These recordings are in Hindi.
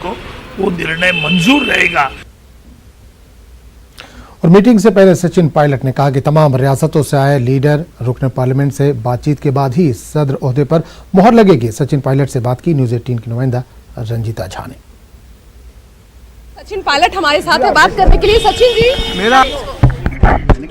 को वो निर्णय मंजूर रहेगा। और मीटिंग से पहले सचिन पायलट ने कहा कि तमाम रियासतों से आए लीडर रुकन पार्लियामेंट से बातचीत के बाद ही सदर ओहदे पर मोहर लगेगी। सचिन पायलट से बात की न्यूज़ 18 की नुमाइंदा रंजीता झा ने। सचिन पायलट हमारे साथ है बात करने के लिए। सचिन जी, मेरा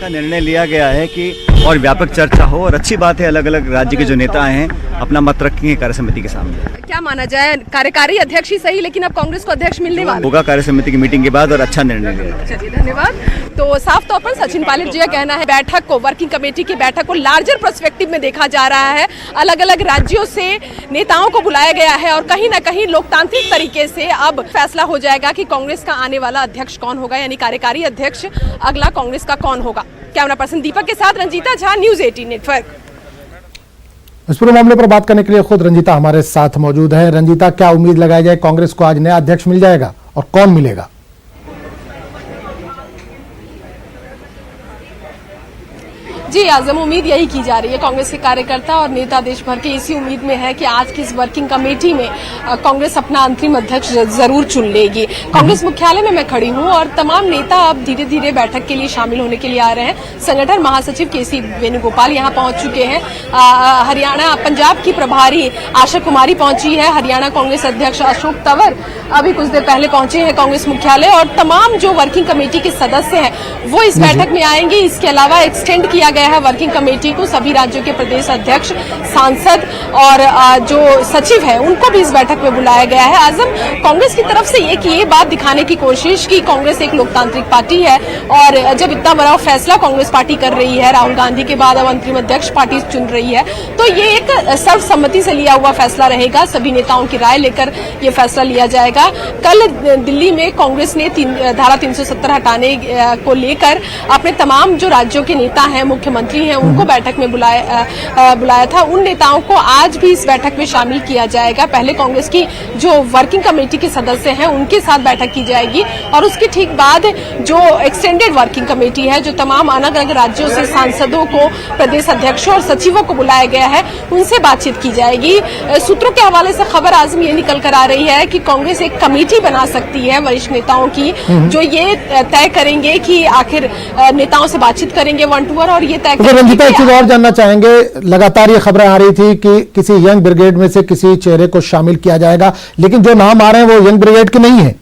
का निर्णय लिया गया है कि और व्यापक चर्चा हो और अच्छी बात है, अलग अलग राज्य के जो नेता हैं अपना मत रखेंगे कार्य समिति के सामने। क्या माना जाए, कार्यकारी अध्यक्ष ही सही लेकिन अब कांग्रेस को अध्यक्ष मिलने वाला होगा कार्य समिति की मीटिंग के बाद और अच्छा निर्णय लिया। चलिए धन्यवाद। तो साफ तौर पर सचिन पायलट जी का कहना है बैठक को, वर्किंग कमेटी की बैठक को लार्जर पर्सपेक्टिव में देखा जा रहा है। अलग अलग राज्यों से नेताओं को बुलाया गया है और कहीं ना कहीं लोकतांत्रिक तरीके से अब फैसला हो जाएगा कि कांग्रेस का आने वाला अध्यक्ष कौन होगा, यानी कार्यकारी अध्यक्ष अगला कांग्रेस का कौन होगा। कैमरा पर्सन दीपक के साथ रंजीता झा, न्यूज़ 18 नेटवर्क। इस पूरे मामले पर बात करने के लिए खुद रंजीता हमारे साथ मौजूद है। रंजीता, क्या उम्मीद लगाई जाए, कांग्रेस को आज नया अध्यक्ष मिल जाएगा और कौन मिलेगा? जी आजम, उम्मीद यही की जा रही है। कांग्रेस के कार्यकर्ता और नेता देश भर के इसी उम्मीद में है कि आज की इस वर्किंग कमेटी में कांग्रेस अपना अंतरिम अध्यक्ष जरूर चुन लेगी। कांग्रेस मुख्यालय में मैं खड़ी हूं और तमाम नेता अब धीरे धीरे बैठक के लिए शामिल होने के लिए आ रहे हैं। संगठन महासचिव केसी वेणुगोपाल यहां पहुंच चुके हैं। हरियाणा पंजाब की प्रभारी आशा कुमारी पहुंची है। हरियाणा कांग्रेस अध्यक्ष अशोक तंवर अभी कुछ देर पहले पहुंचे हैं कांग्रेस मुख्यालय और तमाम जो वर्किंग कमेटी के सदस्य हैं वो इस बैठक में आएंगे। इसके अलावा एक्सटेंड किया गया है वर्किंग कमेटी को, सभी राज्यों के प्रदेश अध्यक्ष, सांसद और जो सचिव है उनको भी इस बैठक में बुलाया गया है। आजम, कांग्रेस की तरफ से ये बात दिखाने की कोशिश कि कांग्रेस एक लोकतांत्रिक पार्टी है और जब इतना बड़ा फैसला कांग्रेस पार्टी कर रही है, राहुल गांधी के बाद अब अंतरिम अध्यक्ष पार्टी चुन रही है, तो ये एक सर्वसम्मति से लिया हुआ फैसला रहेगा। सभी नेताओं की राय लेकर ये फैसला लिया जाएगा। कल दिल्ली में कांग्रेस ने धारा 370 हटाने को लेकर अपने तमाम जो राज्यों के नेता हैं, मुख्यमंत्री हैं, उनको बैठक में बुलाया था। उन नेताओं को आज भी इस बैठक में शामिल किया जाएगा। पहले कांग्रेस की जो वर्किंग कमेटी के सदस्य हैं उनके साथ बैठक की जाएगी और उसके ठीक बाद जो एक्सटेंडेड वर्किंग कमेटी है, जो तमाम अलग अलग राज्यों से सांसदों को, प्रदेश अध्यक्षों और सचिवों को बुलाया गया है, उनसे बातचीत की जाएगी। सूत्रों के हवाले से खबर आजम ये निकल कर आ रही है कि कांग्रेस एक कमेटी बना सकती है वरिष्ठ नेताओं की, जो ये तय करेंगे कि आखिर नेताओं से बातचीत करेंगे वन टू वन और ये तय रंजीता, एक चीज और जानना चाहेंगे। लगातार ये खबरें आ रही थी कि किसी यंग ब्रिगेड में से किसी चेहरे को शामिल किया जाएगा, लेकिन जो नाम आ रहे हैं वो यंग ब्रिगेड के नहीं है।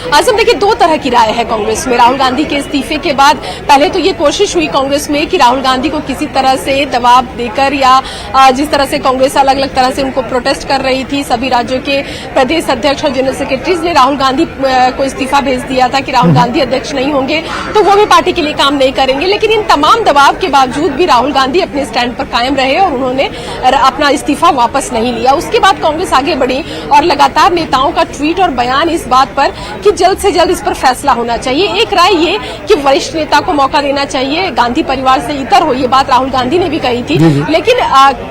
आजम देखिए, दो तरह की राय है कांग्रेस में। राहुल गांधी के इस्तीफे के बाद पहले तो ये कोशिश हुई कांग्रेस में कि राहुल गांधी को किसी तरह से दबाव देकर या जिस तरह से कांग्रेस अलग अलग तरह से उनको प्रोटेस्ट कर रही थी, सभी राज्यों के प्रदेश अध्यक्ष और जनरल सेक्रेटरीज ने राहुल गांधी को इस्तीफा भेज दिया था कि राहुल गांधी अध्यक्ष नहीं होंगे तो वो भी पार्टी के लिए काम नहीं करेंगे। लेकिन इन तमाम दबाव के बावजूद भी राहुल गांधी अपने स्टैंड पर कायम रहे और उन्होंने अपना इस्तीफा वापस नहीं लिया। उसके बाद कांग्रेस आगे बढ़ी और लगातार नेताओं का ट्वीट और बयान इस बात पर कि जल्द से जल्द इस पर फैसला होना चाहिए। एक राय ये कि वरिष्ठ नेता को मौका देना चाहिए, गांधी परिवार से इतर हो, ये बात राहुल गांधी ने भी कही थी। लेकिन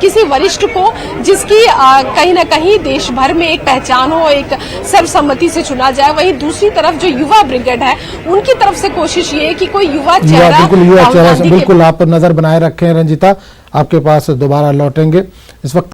किसी वरिष्ठ को जिसकी कहीं ना कहीं देश भर में एक पहचान हो, एक सर्वसम्मति से चुना जाए। वहीं दूसरी तरफ जो युवा ब्रिगेड है उनकी तरफ से कोशिश ये कि कोई युवा चेहरा, बिल्कुल आप नजर बनाए रखें। रंजीता, आपके पास दोबारा लौटेंगे। इस वक्त